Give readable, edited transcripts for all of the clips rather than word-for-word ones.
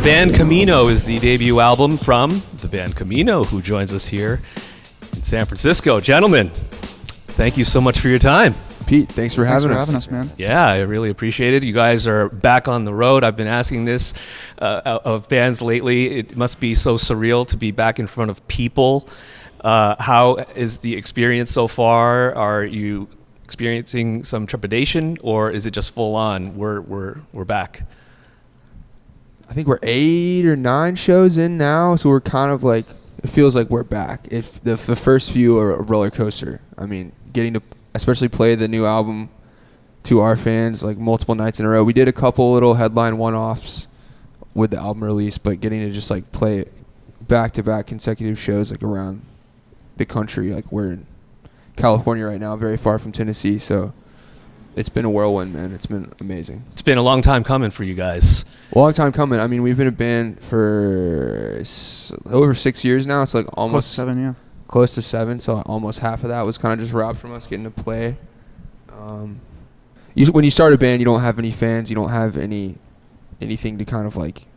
Band CAMINO is the debut album from the Band CAMINO, who joins us here in San Francisco. Gentlemen, thank you so much for your time. Pete, thanks for having us, man. Yeah, I really appreciate it. You guys are back on the road. I've been asking this of bands lately. It must be so surreal to be back in front of people. How is the experience so far? Are you experiencing some trepidation, or is it just full on? We're back. I think we're 8 or 9 shows in now, so we're kind of like, it feels like we're back. If the first few are a roller coaster. I mean, getting to especially play the new album to our fans like multiple nights in a row. We did a couple little headline one-offs with the album release, but getting to just like play back-to-back consecutive shows like around the country, like we're in California right now, very far from Tennessee, so it's been a whirlwind, man. It's been amazing. It's been a long time coming for you guys. A long time coming. I mean, we've been a band for over 6 years now. It's like almost close to 7, yeah. Close to 7, so almost half of that was kind of just robbed from us getting to play. When you start a band, you don't have any fans. You don't have anything to kind of like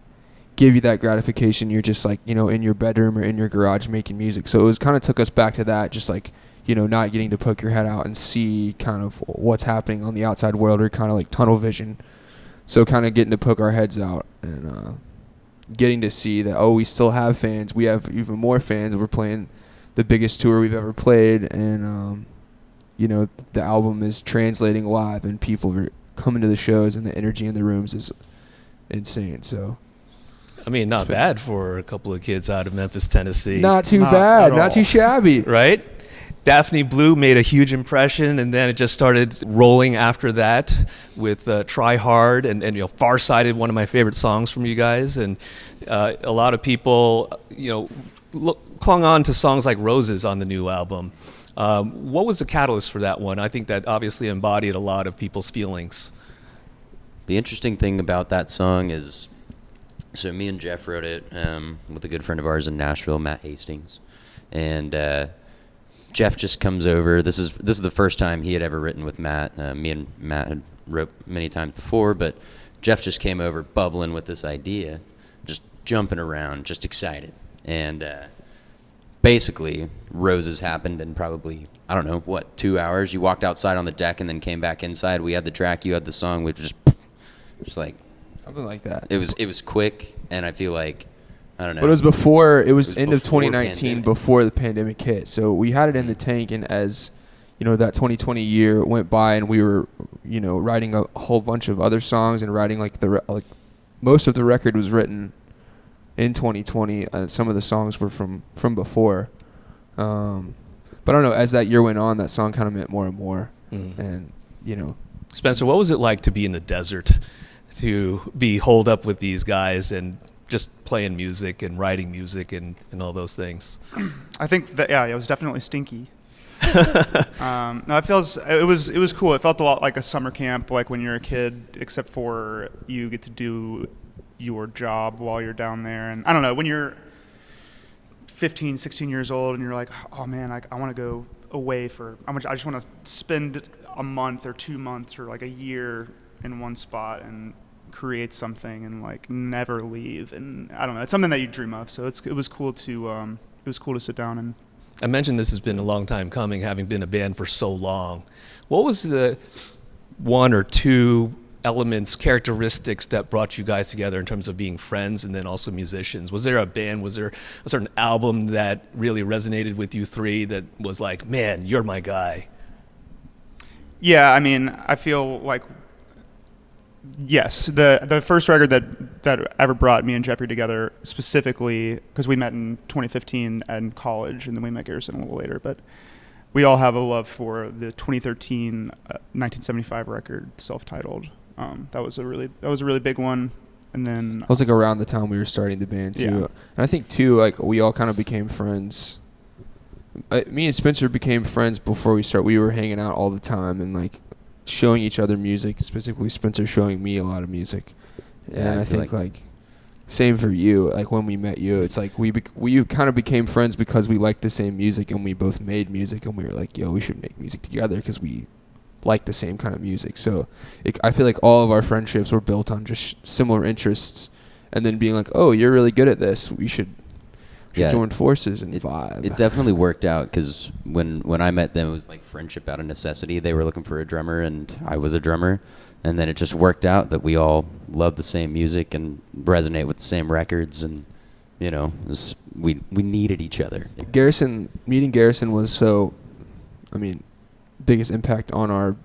give you that gratification. You're just like, in your bedroom or in your garage making music. So it was kind of took us back to that, just like, not getting to poke your head out and see kind of what's happening on the outside world, or kind of like tunnel vision. So kind of getting to poke our heads out and getting to see that, we still have fans. We have even more fans. We're playing the biggest tour we've ever played, and the album is translating live, and people are coming to the shows, and the energy in the rooms is insane. So, I mean, not bad for a couple of kids out of Memphis, Tennessee. Not too bad, not too shabby, right? Daphne Blue made a huge impression, and then it just started rolling after that with Try Hard and Farsighted, one of my favorite songs from you guys. And a lot of people, clung on to songs like Roses on the new album. What was the catalyst for that one? I think that obviously embodied a lot of people's feelings. The interesting thing about that song is, so me and Jeff wrote it with a good friend of ours in Nashville, Matt Hastings. And Jeff just comes over. This is the first time he had ever written with Matt. Me and Matt had wrote many times before, but Jeff just came over bubbling with this idea, just jumping around, just excited. And basically, Roses happened in probably, 2 hours? You walked outside on the deck and then came back inside. We had the track, you had the song. We just like... Something like that. It was quick, and I feel like, I don't know. But it was end of 2019, pandemic. before the pandemic hit. So we had it in the tank, and as, that 2020 year went by, and we were, writing a whole bunch of other songs and writing like most of the record was written in 2020, and some of the songs were from before. But I don't know, as that year went on, that song kind of meant more and more. And, Spencer, what was it like to be in the desert, to be holed up with these guys and just playing music and writing music and all those things? I think that, it was definitely stinky. No, it was cool. It felt a lot like a summer camp, like when you're a kid, except for you get to do your job while you're down there. And I don't know, when you're 15, 16 years old and you're like, oh man, I want to go away I just want to spend a month or 2 months or like a year in one spot and create something and like never leave. And I don't know, it's something that you dream of. So it was cool to sit down and... I mentioned this has been a long time coming, having been a band for so long. What was the 1 or 2 elements, characteristics that brought you guys together in terms of being friends and then also musicians? Was there a band, was there a certain album that really resonated with you three that was like, man, you're my guy? Yeah, I mean, I feel like, yes, the first record that ever brought me and Jeffrey together specifically, because we met in 2015 in college, and then we met Garrison a little later, but we all have a love for the 2013 1975 record, self-titled. That was a really big one. And then it was like around the time we were starting the band too. Yeah. And I think too, like we all kind of became friends. Me and Spencer became friends before we started. We were hanging out all the time and like showing each other music, specifically Spencer showing me a lot of music. Yeah, and I think like same for you. Like when we met you, it's like we kind of became friends because we liked the same music and we both made music, and we were like, yo, we should make music together because we like the same kind of music. So I feel like all of our friendships were built on just similar interests, and then being like, oh, you're really good at this. We should Yeah. join forces and vibe. It definitely worked out because when I met them, it was like friendship out of necessity. They were looking for a drummer, and I was a drummer. And then it just worked out that we all love the same music and resonate with the same records, and we needed each other. Meeting Garrison was so, biggest impact on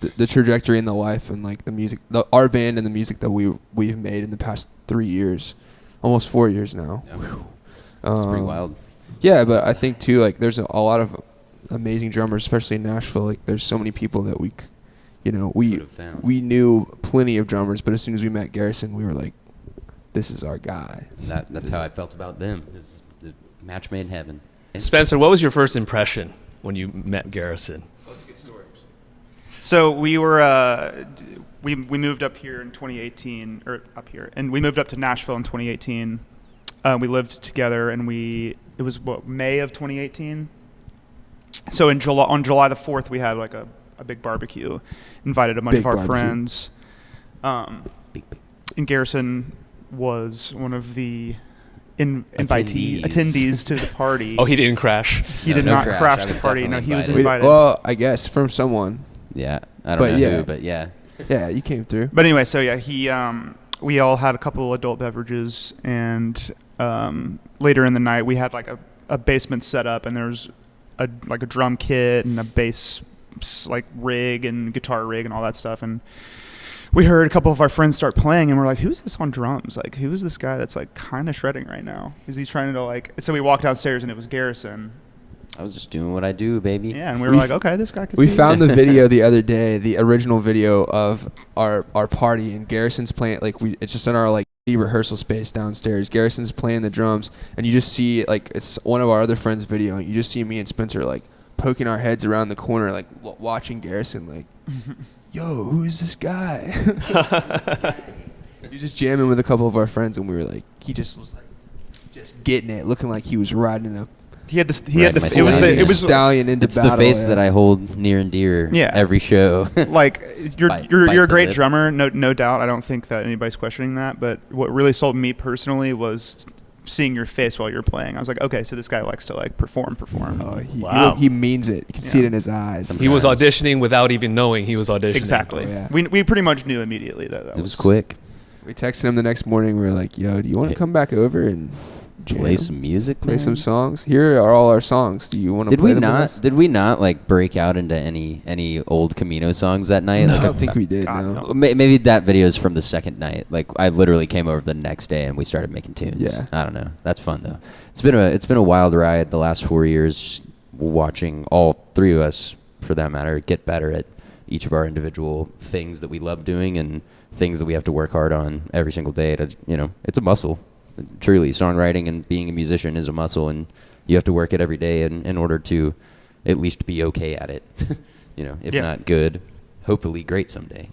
the trajectory in the life and like the music, our band and the music that we've made in the past 3 years, almost 4 years now. Yeah. It's pretty wild. Yeah, but I think too, like there's a lot of amazing drummers, especially in Nashville. Like there's so many people that we knew plenty of drummers, but as soon as we met Garrison, we were like, this is our guy. That's how I felt about them. It was a match made in heaven. Spencer, what was your first impression when you met Garrison? So we were we moved up here in 2018, and we moved up to Nashville in 2018. We lived together, and it was May of 2018. So on July the 4th, we had like a big barbecue, invited a bunch of our friends. And Garrison was one of the attendees to the party. Oh, he didn't crash. He did not crash the party. No, he was invited. Well, I guess from someone. Yeah, I don't know who, but yeah. Yeah, you came through. But anyway, so yeah, we all had a couple of adult beverages, and later in the night we had like a basement set up, and there was a drum kit and a bass like rig and guitar rig and all that stuff, and we heard a couple of our friends start playing, and we're like, who's this on drums? Like, who is this guy that's like kind of shredding right now? Is he trying to like? So we walked downstairs, and it was Garrison. I was just doing what I do, baby. Yeah, and we were like, okay, this guy could We be. found the video the other day, the original video of our party, and Garrison's playing, it's just in our like rehearsal space downstairs. Garrison's playing the drums, and you just see like it's one of our other friends' video, and you just see me and Spencer like poking our heads around the corner, like watching Garrison, like, yo, who is this guy? He was just jamming with a couple of our friends, and we were like, he just was like just getting it, looking like he was riding a. It was stallion into it's battle. It's the face that I hold near and dear. Every show. Like you're a great drummer, no doubt. I don't think that anybody's questioning that. But what really sold me personally was seeing your face while you're playing. I was like, okay, so this guy likes to like perform. Oh, Wow. He means it. You can see it in his eyes. He was auditioning without even knowing he was auditioning. Exactly. Oh, yeah. We pretty much knew immediately that it was quick. We texted him the next morning. We were like, yo, do you want to come back over and jam? Play some music, play man? some songs. Here are all our songs. Do you want to play them with us? Did we not like break out into any old Camino songs that night? No, Like, I don't think we did. God, No. no. Maybe that video is from the second night. Like I literally came over the next day and we started making tunes. Yeah. I don't know. That's fun though. It's been a wild ride the last 4 years, watching all three of us, for that matter, get better at each of our individual things that we love doing and things that we have to work hard on every single day. It's a muscle. Truly, songwriting and being a musician is a muscle, and you have to work it every day in order to at least be okay at it. If not good, hopefully great someday.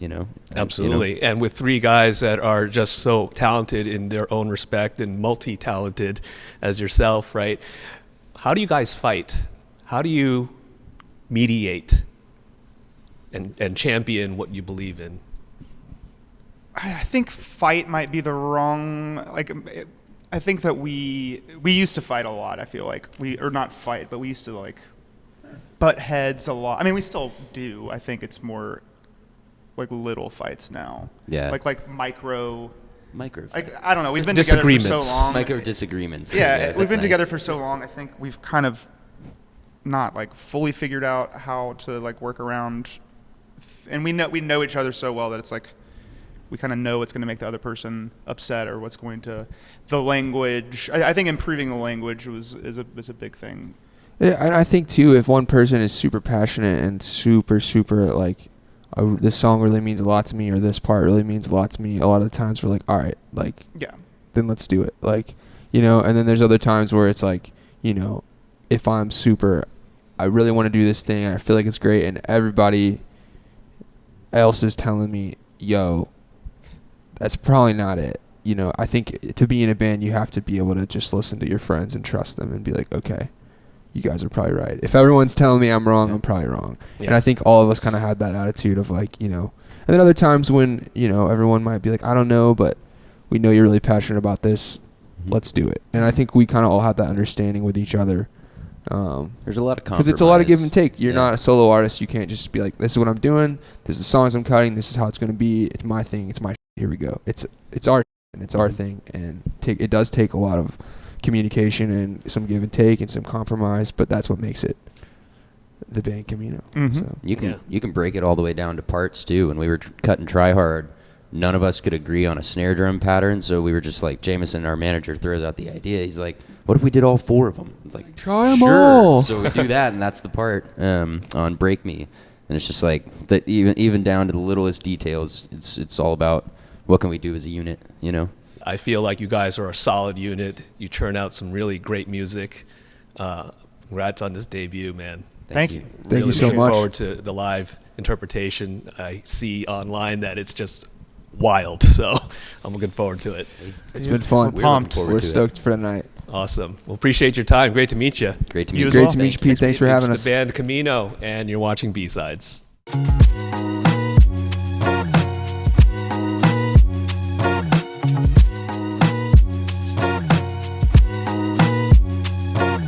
Absolutely. And with three guys that are just so talented in their own respect and multi-talented as yourself, right? How do you guys fight? How do you mediate and champion what you believe in? I think fight might be the wrong, I think that we used to fight a lot. I feel like not fight, but we used to like butt heads a lot. I mean, we still do. I think it's more like little fights now. Yeah. Like micro. Fights. I don't know. We've been together for so long. Micro disagreements. Yeah, we've been nice. together for so long. I think we've kind of not like fully figured out how to like work around, and we know each other so well that it's like we kind of know what's going to make the other person upset or what's going to the language. I think improving the language is a big thing. Yeah, and I think too, if one person is super passionate and super like, this song really means a lot to me, or this part really means a lot to me, a lot of the times we're like, all right, like, yeah, then let's do it. Like, and then there's other times where it's like, if I really want to do this thing and I feel like it's great, and everybody else is telling me, yo, that's probably not it. I think to be in a band, you have to be able to just listen to your friends and trust them and be like, okay, you guys are probably right. If everyone's telling me I'm wrong, I'm probably wrong. Yeah. And I think all of us kind of had that attitude of like, and then other times when, everyone might be like, I don't know, but we know you're really passionate about this. Mhm. Let's do it. And I think we kind of all have that understanding with each other. There's a lot of Because it's a lot of give and compromise. take. You're Yeah. not a solo artist. You can't just be like, this is what I'm doing. This is the songs I'm cutting. This is how it's going to be. It's my thing. It's my here we go. It's our and it's our Mhm. thing. And it does take a lot of communication and some give and take and some compromise. But that's what makes it the Band Camino. Mhm. So You can break it all the way down to parts too. When we were cutting Try Hard, none of us could agree on a snare drum pattern, so we were just like, Jameson, our manager, throws out the idea. He's like, "What if we did all 4 of them?" It's like, Try 'em sure. all. So we do that, and that's the part on Break Me, and it's just like that. Even down to the littlest details, it's all about what can we do as a unit, you know. I feel like you guys are a solid unit. You churn out some really great music. Congrats on this debut, man. Thank you. Thank Really you so looking much. forward to the live interpretation. I see online that it's just wild, so I'm looking forward to it. it's been fun. We're pumped. forward We're to it. stoked for tonight. Awesome. Well, appreciate your time. Great to meet you. Great to You meet as you. Great well. to meet you, Pete. Thanks for having It's us. the Band Camino, and you're watching B-Sides.